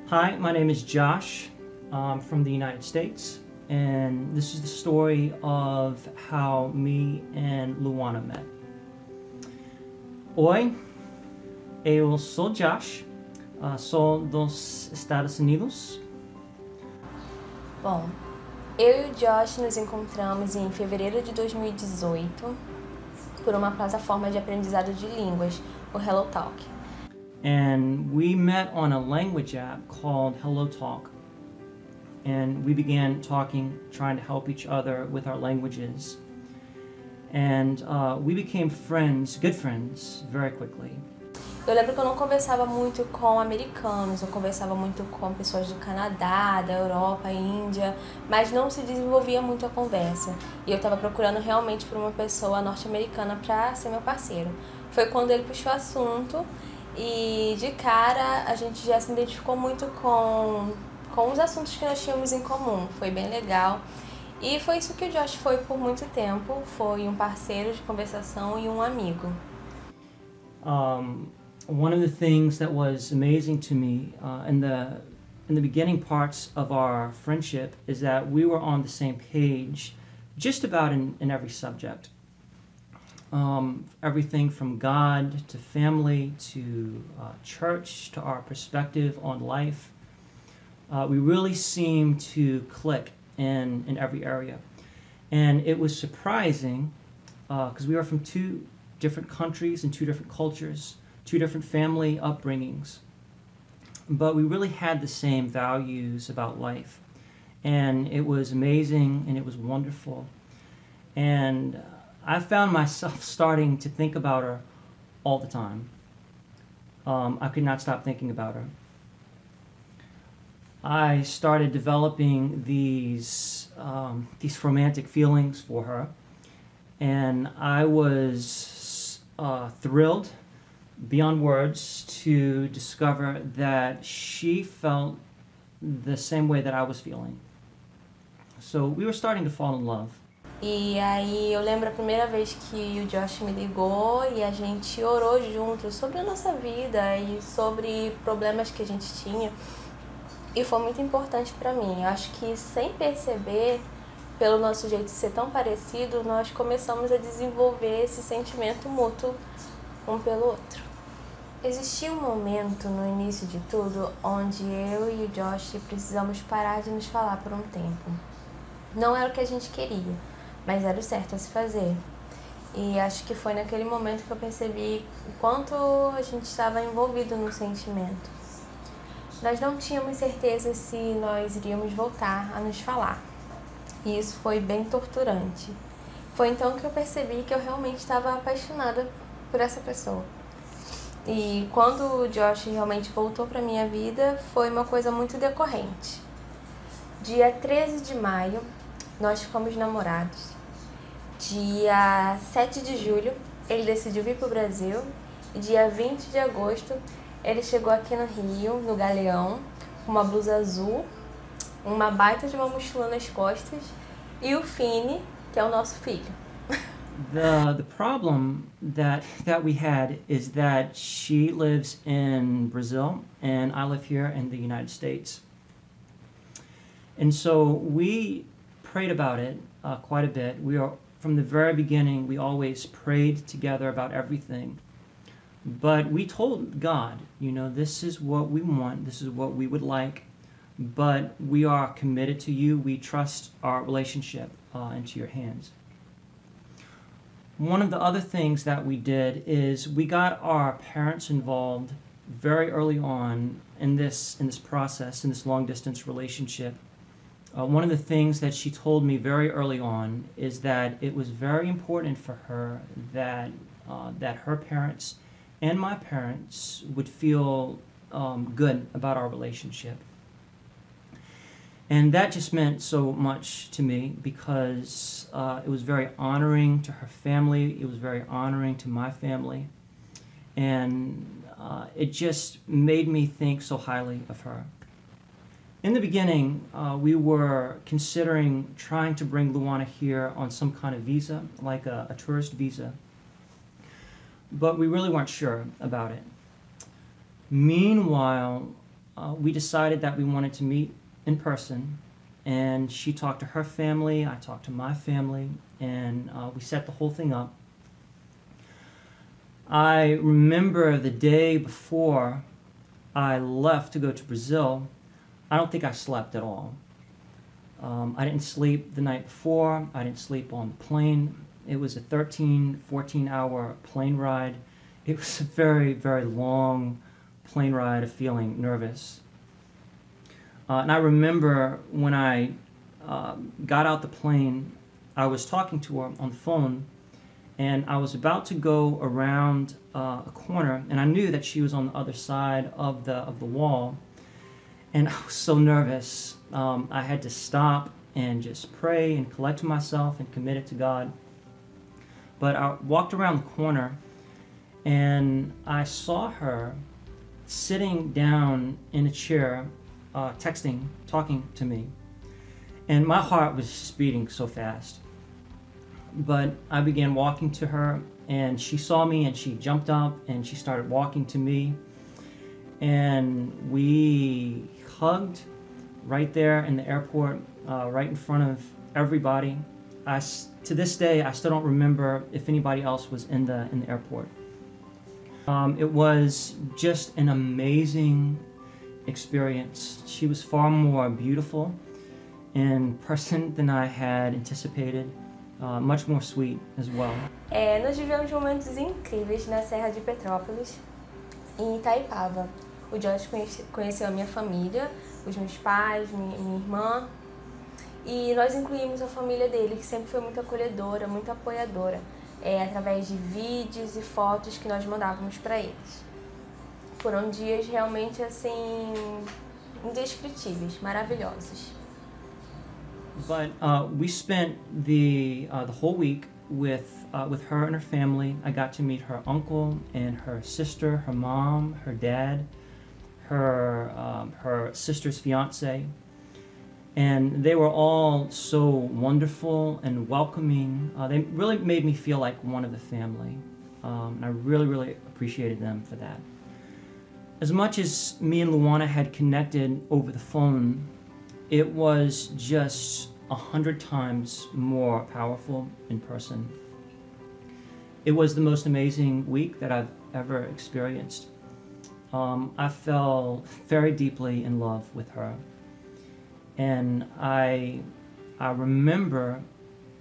Hi, my name is Josh. I'm from the United States, and this is the story of how me and Luana met. Oi, eu sou Josh, sou dos Estados Unidos. Bom, eu e o Josh nos encontramos em fevereiro de 2018 por uma plataforma de aprendizado de línguas, o HelloTalk. And we met on a language app called HelloTalk. And we began talking, trying to help each other with our languages. And we became friends, good friends, very quickly. Eu lembro que eu não conversava muito com americanos, eu conversava muito com pessoas do Canadá, da Europa, Índia, mas não se desenvolvia muito a conversa. E eu estava procurando realmente por uma pessoa norte-americana para ser meu parceiro. Foi quando ele puxou o assunto e de cara a gente já se identificou muito com os assuntos que nós tínhamos em comum. Foi bem legal. E foi isso que o Josh foi por muito tempo, foi um parceiro de conversação e um amigo. One of the things that was amazing to me in the beginning parts of our friendship is that we were on the same page just about in every subject. Everything from God to family to church to our perspective on life. We really seemed to click in every area. And it was surprising because we were from two different countries and two different cultures, two different family upbringings, but we really had the same values about life. And it was amazing and it was wonderful. And I found myself starting to think about her all the time. I could not stop thinking about her. I started developing these romantic feelings for her, and I was thrilled beyond words to discover that she felt the same way that I was feeling. So we were starting to fall in love. E aí eu lembro a primeira vez que o Josh me ligou e a gente orou juntos sobre a nossa vida e sobre problemas que a gente tinha. E foi muito importante para mim. Eu acho que sem perceber, pelo nosso jeito de ser tão parecido, nós começamos a desenvolver esse sentimento mútuo um pelo outro. Existia um momento no início de tudo onde eu e o Josh precisamos parar de nos falar por um tempo. Não era o que a gente queria, mas era o certo a se fazer. E acho que foi naquele momento que eu percebi o quanto a gente estava envolvido no sentimento. Nós não tínhamos certeza se nós iríamos voltar a nos falar. E isso foi bem torturante. Foi então que eu percebi que eu realmente estava apaixonada por essa pessoa. E quando o Josh realmente voltou para minha vida, foi uma coisa muito decorrente. Dia 13 de maio, nós ficamos namorados. Dia 7 de julho, ele decidiu vir para o Brasil. E dia 20 de agosto, ele chegou aqui no Rio, no Galeão, com uma blusa azul, uma baita de uma mochila nas costas e o Fini, que é o nosso filho. The problem that we had is that she lives in Brazil and I live here in the United States. And so we prayed about it quite a bit. From the very beginning, we always prayed together about everything. But we told God, you know, this is what we want, this is what we would like, but we are committed to you. We trust our relationship into your hands. One of the other things that we did is we got our parents involved very early on in this process, in this long-distance relationship. One of the things that she told me very early on is that it was very important for her that her parents and my parents would feel good about our relationship. And that just meant so much to me because it was very honoring to her family, it was very honoring to my family, and it just made me think so highly of her. In the beginning, we were considering trying to bring Luana here on some kind of visa, like a tourist visa, but we really weren't sure about it. Meanwhile, we decided that we wanted to meet in person, and she talked to her family, I talked to my family, and we set the whole thing up. I remember the day before I left to go to Brazil, I don't think I slept at all. I didn't sleep the night before, I didn't sleep on the plane. It was a 14-hour plane ride. It was a very, very long plane ride of feeling nervous. And I remember when I got out the plane, I was talking to her on the phone, and I was about to go around a corner, and I knew that she was on the other side of the wall, and I was so nervous. I had to stop and just pray and collect myself and commit it to God. But I walked around the corner, and I saw her sitting down in a chair, texting, talking to me. And my heart was just beating so fast. But I began walking to her, and she saw me, and she jumped up, and she started walking to me. And we hugged right there in the airport, right in front of everybody. To this day, I still don't remember if anybody else was in the airport. It was just an amazing experience. She was far more beautiful in person than I had anticipated. Much more sweet as well. Nós vivemos momentos incríveis na Serra de Petrópolis, em Itaipava. O Josh conheceu a minha família, os meus pais, minha irmã, e nós incluímos a família dele, que sempre foi muito acolhedora, muito apoiadora, através de vídeos e fotos que nós mandávamos para eles. Foram dias realmente assim indescritíveis, maravilhosos. But we spent the whole week with her and her family. I got to meet her uncle and her sister, her mom, her dad, her sister's fiance, and they were all so wonderful and welcoming. They really made me feel like one of the family, and I really, really appreciated them for that. As much as me and Luana had connected over the phone, it was just 100 times more powerful in person. It was the most amazing week that I've ever experienced. I fell very deeply in love with her. And I remember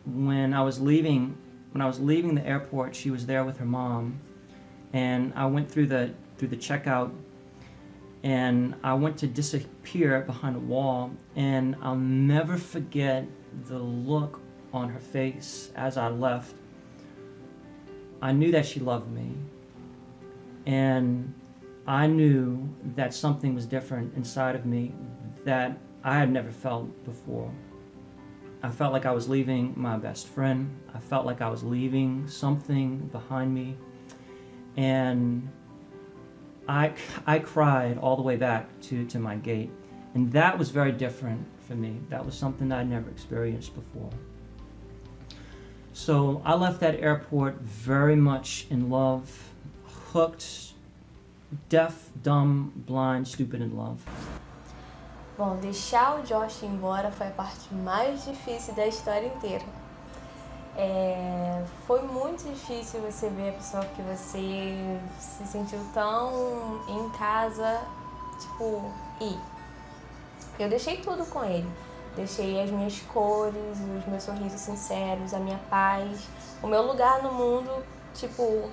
when I was leaving the airport, she was there with her mom, and I went through the checkout, and I went to disappear behind a wall, and I'll never forget the look on her face as I left. I knew that she loved me, and I knew that something was different inside of me that I had never felt before. I felt like I was leaving my best friend. I felt like I was leaving something behind me, and I cried all the way back to my gate, and that was very different for me. That was something that I'd never experienced before. So I left that airport very much in love, hooked, deaf, dumb, blind, stupid in love. Bom, deixar o Josh ir embora foi a parte mais difícil da história inteira. Foi muito difícil você ver a pessoa que você se sentiu tão em casa, tipo, ir. Eu deixei tudo com ele. Deixei as minhas cores, os meus sorrisos sinceros, a minha paz, o meu lugar no mundo, tipo,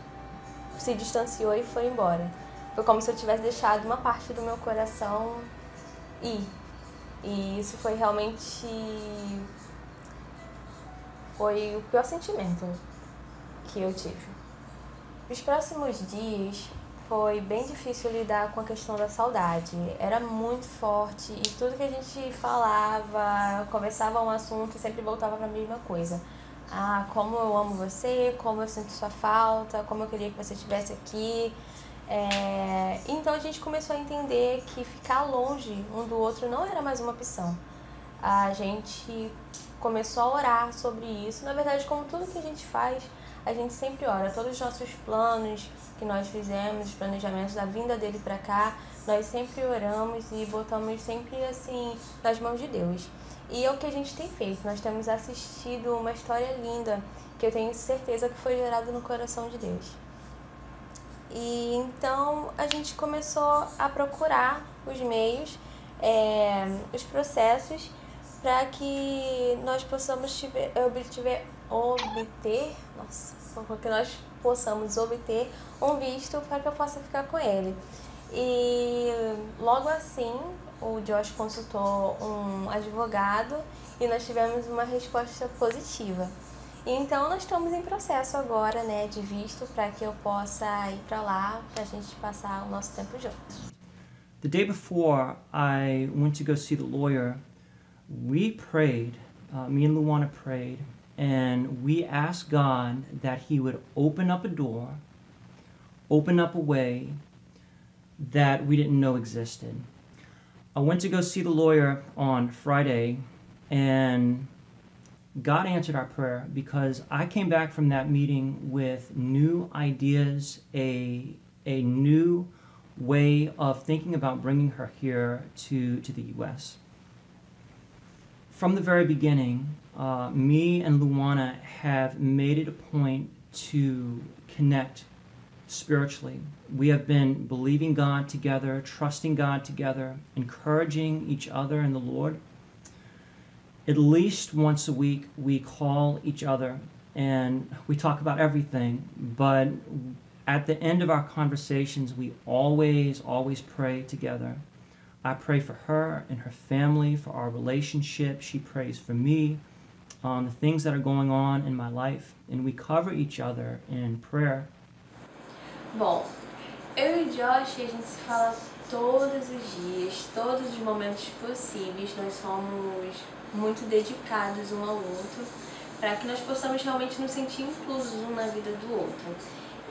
se distanciou e foi embora. Foi como se eu tivesse deixado uma parte do meu coração ir. E isso foi realmente... foi o pior sentimento que eu tive. Nos próximos dias foi bem difícil lidar com a questão da saudade. Era muito forte e tudo que a gente falava, conversava um assunto, sempre voltava para a mesma coisa. Ah, como eu amo você, como eu sinto sua falta, como eu queria que você estivesse aqui. Então a gente começou a entender que ficar longe um do outro não era mais uma opção. A gente começou a orar sobre isso. Na verdade, como tudo que a gente faz, a gente sempre ora. Todos os nossos planos que nós fizemos, os planejamentos da vinda dele para cá, nós sempre oramos e botamos sempre assim nas mãos de Deus. E é o que a gente tem feito. Nós temos assistido uma história linda que eu tenho certeza que foi gerada no coração de Deus. E então a gente começou a procurar os meios, os processos para que nós possamos obter um visto para que eu possa ficar com ele. E logo assim o Josh consultou um advogado e nós tivemos uma resposta positiva. E então nós estamos em processo agora, né, de visto para que eu possa ir para lá para a gente passar o nosso tempo juntos. The day before I went to go see the lawyer, we prayed, me and Luana prayed, and we asked God that He would open up a door, open up a way that we didn't know existed. I went to go see the lawyer on Friday, and God answered our prayer because I came back from that meeting with new ideas, a new way of thinking about bringing her here to the U.S. From the very beginning, me and Luana have made it a point to connect spiritually. We have been believing God together, trusting God together, encouraging each other in the Lord. At least once a week, we call each other and we talk about everything, but at the end of our conversations, we always pray together. I pray for her and her family, for our relationship. She prays for me, the things that are going on in my life, and we cover each other in prayer. Bom, eu e Josh, a gente se fala todos os dias, todos os momentos possíveis. Nós somos muito dedicados um ao outro para que nós possamos realmente nos sentir inclusos um na vida do outro.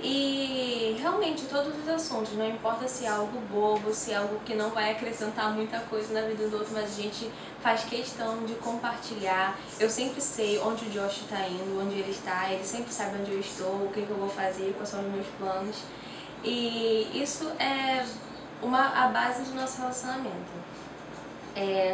E realmente todos os assuntos, não importa se é algo bobo, se é algo que não vai acrescentar muita coisa na vida do outro, mas a gente faz questão de compartilhar. Eu sempre sei onde o Josh está indo, onde ele está, ele sempre sabe onde eu estou, o que eu vou fazer, quais são os meus planos. E isso é a base do nosso relacionamento.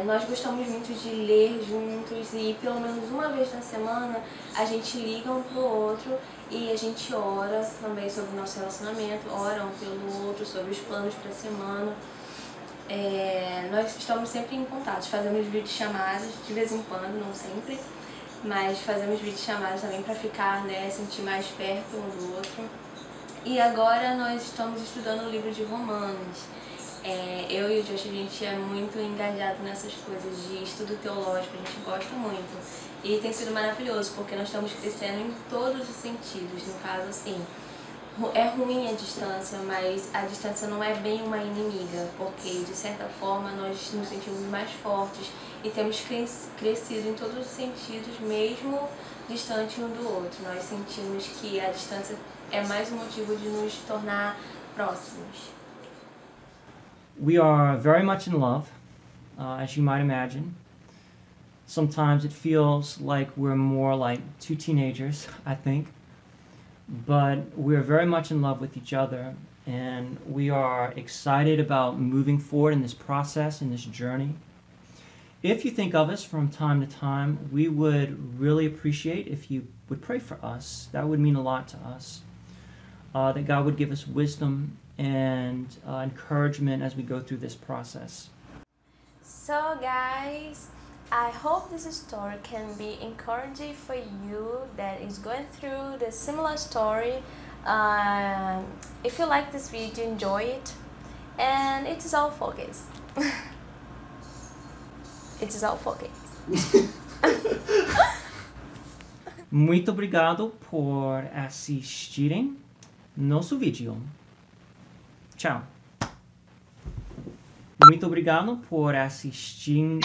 Nós gostamos muito de ler juntos e pelo menos uma vez na semana a gente liga um pro outro e a gente ora também sobre o nosso relacionamento, ora um pelo outro, sobre os planos para a semana. Nós estamos sempre em contato, fazemos videochamadas de vez em quando, não sempre, mas fazemos videochamadas também para ficar, sentir mais perto um do outro. E agora nós estamos estudando o livro de Romanos. Eu e o Josh, a gente é muito engajado nessas coisas de estudo teológico, a gente gosta muito. E tem sido maravilhoso, porque nós estamos crescendo em todos os sentidos. No caso, assim, é ruim a distância, mas a distância não é bem uma inimiga, porque de certa forma nós nos sentimos mais fortes e temos crescido em todos os sentidos, mesmo distante um do outro. Nós sentimos que a distância é mais um motivo de nos tornar próximos. We are very much in love, as you might imagine. Sometimes it feels like we're more like two teenagers, I think. But we're very much in love with each other, and we are excited about moving forward in this process, in this journey. If you think of us from time to time, we would really appreciate if you would pray for us. That would mean a lot to us. That God would give us wisdom and encouragement as we go through this process. So guys, I hope this story can be encouraging for you that is going through the similar story. If you like this video, enjoy it. And it is all focused. It is all focused. Muito obrigado por assistirem nosso vídeo. Tchau. Muito obrigado por assistirem